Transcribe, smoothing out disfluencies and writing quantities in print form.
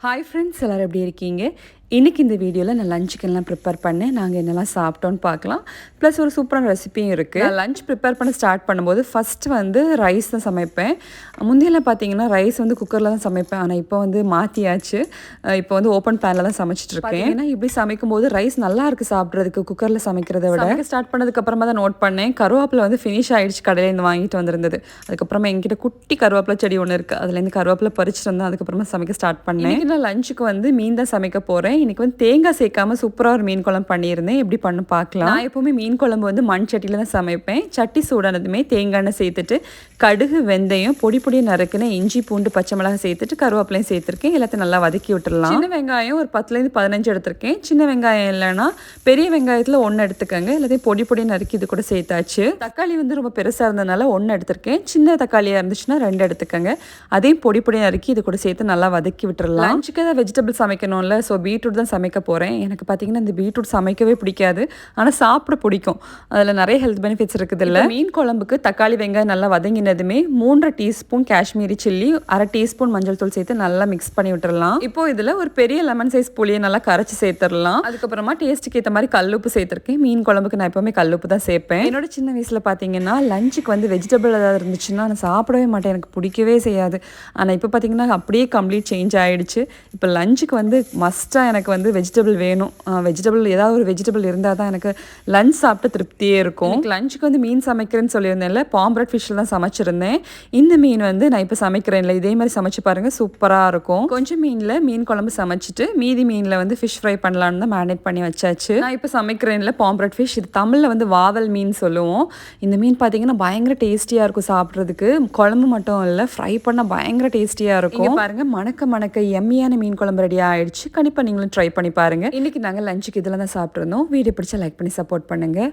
Hi friends, எல்லோரும் எப்படி இருக்கீங்க? இன்றைக்கி இந்த வீடியோவில் நான் லஞ்சுக்கு எல்லாம் ப்ரிப்பேர் பண்ணேன். நாங்கள் என்னெல்லாம் சாப்பிட்டோன்னு பார்க்கலாம். ப்ளஸ் ஒரு சூப்பரான ரெசிபியும் இருக்குது. நான் லஞ்ச் ப்ரிப்பேர் பண்ண ஸ்டார்ட் பண்ணும்போது ஃபஸ்ட்டு வந்து ரைஸ் தான் சமைப்பேன். முந்தியெல்லாம் பார்த்தீங்கன்னா ரைஸ் வந்து குக்கரில் தான் சமைப்பேன். ஆனால் இப்போ வந்து மாற்றியாச்சு. இப்போ வந்து ஓப்பன் பேனில் தான் சமைச்சிட்ருக்கேன். ஏன்னா இப்படி சமைக்கும்போது ரைஸ் நல்லா இருக்குது சாப்பிட்றதுக்கு குக்கரில் சமைக்கிறத விட. ஸ்டார்ட் பண்ணதுக்கப்புறமா தான் நோட் பண்ணேன், கருவேப்பிலை வந்து ஃபினிஷ் ஆகிடுச்சு. கடையிலேருந்து வாங்கிட்டு வந்திருந்தது. அதுக்கப்புறமா என்கிட்ட குட்டி கருவேப்பிலை செடி ஒன்று இருக்குது. அதுலேருந்து கருவேப்பிலை பறிச்சுட்டு வந்தேன். அதுக்கப்புறமா சமைக்க ஸ்டார்ட் பண்ணேன். நான் லஞ்சுக்கு வந்து மீன் தான் சமைக்க போகிறேன். இன்றைக்கி வந்து தேங்காய் சேர்க்காம சூப்பராக ஒரு மீன் குழம்பு பண்ணியிருந்தேன். எப்படி பண்ணு பார்க்கலாம். நான் எப்போவுமே மீன் குழம்பு வந்து மண் சட்டியில் தான் சமைப்பேன். சட்டி சூடானதுமே தேங்காய் எண்ணெய் சேர்த்துட்டு கடுகு, வெந்தயம், பொடி நறுக்குன்னு இஞ்சி, பூண்டு, பச்சை மிளகாய் சேர்த்துட்டு கருவேப்பிலையும் சேர்த்துருக்கேன். எல்லாத்தையும் நல்லா வதக்கி விட்டுடலாம். சின்ன வெங்காயம் ஒரு 10லேருந்து 15 எடுத்திருக்கேன். சின்ன வெங்காயம் இல்லைன்னா பெரிய வெங்காயத்தில் 1 எடுத்துக்கோங்க. எல்லாத்தையும் பொடி நறுக்கி இது கூட சேர்த்தாச்சு. தக்காளி வந்து ரொம்ப பெருசாக இருந்ததுனால 1 எடுத்திருக்கேன். சின்ன தக்காளியாக இருந்துச்சுன்னா 2 எடுத்துக்கோங்க. அதையும் பொடி நறுக்கி இது கூட சேர்த்து நல்லா வதக்கி விட்டுடலாம். லஞ்சுக்கு தான் வெஜிடபிள் சமைக்கணும்ல, ஸோ பீட்ரூட் தான் சமைக்க போகிறேன். எனக்கு பார்த்தீங்கன்னா இந்த பீட்ரூட் சமைக்கவே பிடிக்காது, ஆனால் சாப்பிட பிடிக்கும். அதில் நிறைய ஹெல்த் பெனிஃபிட்ஸ் இருக்குது. இல்லை மீன் குழம்புக்கு தக்காளி வெங்காயம் நல்லா வதங்கினதுமே 3 டீஸ்பூன் காஷ்மீரி சில்லி, 1/2 டீஸ்பூன் மஞ்சள் தூள் சேர்த்து நல்லா மிக்ஸ் பண்ணி விட்டுறலாம். இப்போ இதில் ஒரு பெரிய லெமன் சைஸ் புளியை நல்லா கரைச்சி சேர்த்துடலாம். அதுக்கப்புறமா டேஸ்ட்டுக்கு ஏற்ற மாதிரி கல்லுப்பு சேர்த்துருக்கேன். மீன் குழம்புக்கு நான் எப்போவுமே கல்லுப்பு தான் சேர்ப்பேன். என்னோட சின்ன வயசில் பார்த்தீங்கன்னா லஞ்சுக்கு வந்து வெஜிடபிள் ஏதாவது இருந்துச்சுன்னா நான் சாப்பிடவே மாட்டேன், எனக்கு பிடிக்கவே செய்யாது. ஆனால் இப்போ பார்த்தீங்கன்னா அப்படியே கம்ப்ளீட் சேஞ்ச் ஆகிடுச்சு. இப்போ லஞ்சுக்கு வந்து மஸ்ட்டாக எனக்கு வந்து வெஜிடபிள் வேணும். வெஜிடபிள் ஏதாவது ஒரு வெஜிடபிள் இருந்தால் தான் எனக்கு லஞ்ச் சாப்பிட்டு திருப்தியே இருக்கும். லஞ்சுக்கு வந்து மீன் சமைக்கிறேன்னு சொல்லியிருந்தேன்ல, பாம்ப்ரெட் ஃபிஷ்ஷில் தான் சமைச்சிருந்தேன். இந்த மீன் வந்து நான் இப்போ சமைக்கிறேன்ல, இதே மாதிரி சமைச்சு பாருங்கள், சூப்பராக இருக்கும். கொஞ்சம் மீனில் மீன் குழம்பு சமைச்சிட்டு மீதி மீனில் வந்து ஃபிஷ் ஃப்ரை பண்ணலான்னு தான் மேரினேட் பண்ணி வச்சாச்சு. நான் இப்போ சமைக்கிறேன்ல பாம்ப்ரெட் ஃபிஷ், இது தமிழில் வந்து வாவல் மீன் சொல்லுவோம். இந்த மீன் பார்த்தீங்கன்னா பயங்கர டேஸ்டியாக இருக்கும் சாப்பிட்றதுக்கு. குழம்பு மட்டும் இல்லை, ஃப்ரை பண்ணால் பயங்கர டேஸ்டியாக இருக்கும். பாருங்கள், மணக்க எம்மியான மீன் குழம்பு ரெடி ஆகிடுச்சு. கண்டிப்பாக நீங்களும் ட்ரை பண்ணி பாருங்கள். இன்றைக்கி நாங்கள் லஞ்சுக்கு இதெல்லாம் தான் சாப்பிட்ருந்தோம். வீடியோ பிடிச்சா லைக் பண்ணி சப்போர்ட் பண்ணுங்கள்.